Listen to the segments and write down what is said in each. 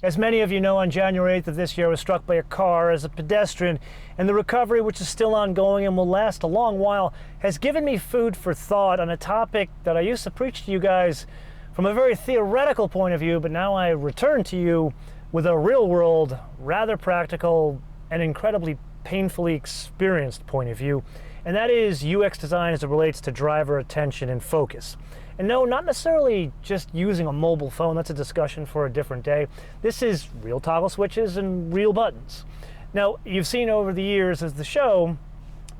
As many of you know, on January 8th of this year, I was struck by a car as a pedestrian, and the recovery, which is still ongoing and will last a long while, has given me food for thought on a topic that I used to preach to you guys from a very theoretical point of view, but now I return to you with a real-world, rather practical, and incredibly painfully experienced point of view, and that is UX design as it relates to driver attention and focus. And no, not necessarily just using a mobile phone. That's a discussion for a different day. This is real toggle switches and real buttons. Now, you've seen over the years as the show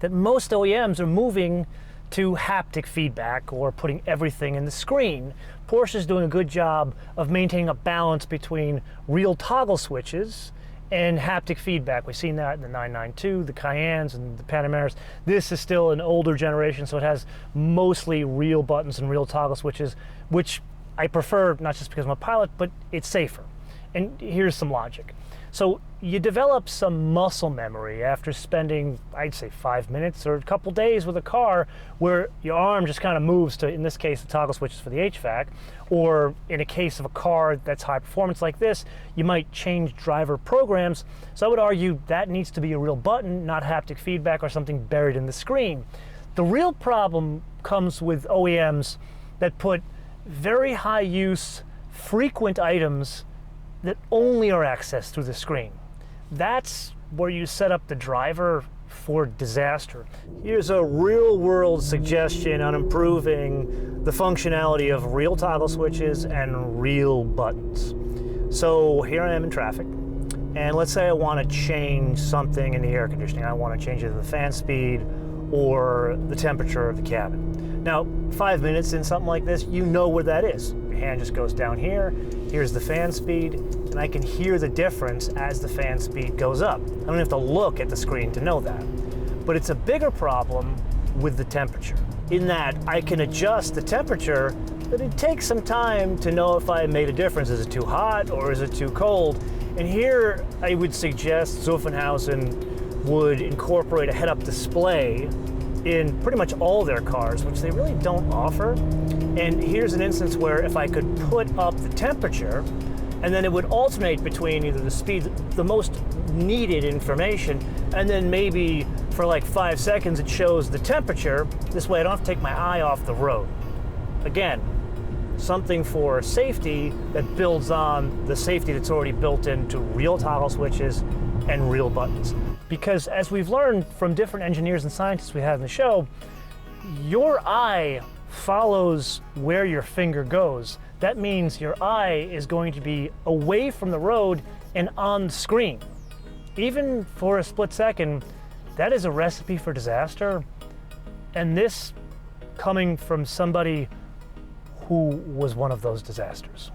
that most OEMs are moving to haptic feedback or putting everything in the screen. Porsche's doing a good job of maintaining a balance between real toggle switches and haptic feedback. We've seen that in the 992, the Cayennes, and the Panameras. This is still an older generation, so it has mostly real buttons and real toggle switches, which I prefer, not just because I'm a pilot, but it's safer. And here's some logic. So you develop some muscle memory after spending, I'd say 5 minutes or a couple days with a car where your arm just kind of moves to, in this case, the toggle switches for the HVAC, or in a case of a car that's high performance like this, you might change driver programs. So I would argue that needs to be a real button, not haptic feedback or something buried in the screen. The real problem comes with OEMs that put very high use, frequent items that only are accessed through the screen. That's where you set up the driver for disaster. Here's a real-world suggestion on improving the functionality of real toggle switches and real buttons. So here I am in traffic, and let's say I want to change something in the air conditioning. I want to change either the fan speed or the temperature of the cabin. Now, 5 minutes in something like this, you know where that is. Your hand just goes down here, here's the fan speed, and I can hear the difference as the fan speed goes up. I don't have to look at the screen to know that. But it's a bigger problem with the temperature, in that I can adjust the temperature, but it takes some time to know if I made a difference. Is it too hot or is it too cold? And here I would suggest Zuffenhausen would incorporate a head-up display in pretty much all their cars, which they really don't offer. And here's an instance where if I could put up the temperature, and then it would alternate between either the speed, the most needed information, and then maybe for like 5 seconds it shows the temperature. This way I don't have to take my eye off the road. Again, something for safety that builds on the safety that's already built into real toggle switches and real buttons. Because as we've learned from different engineers and scientists we have in the show, your eye follows where your finger goes. That means your eye is going to be away from the road and on the screen. Even for a split second, that is a recipe for disaster. And this coming from somebody who was one of those disasters.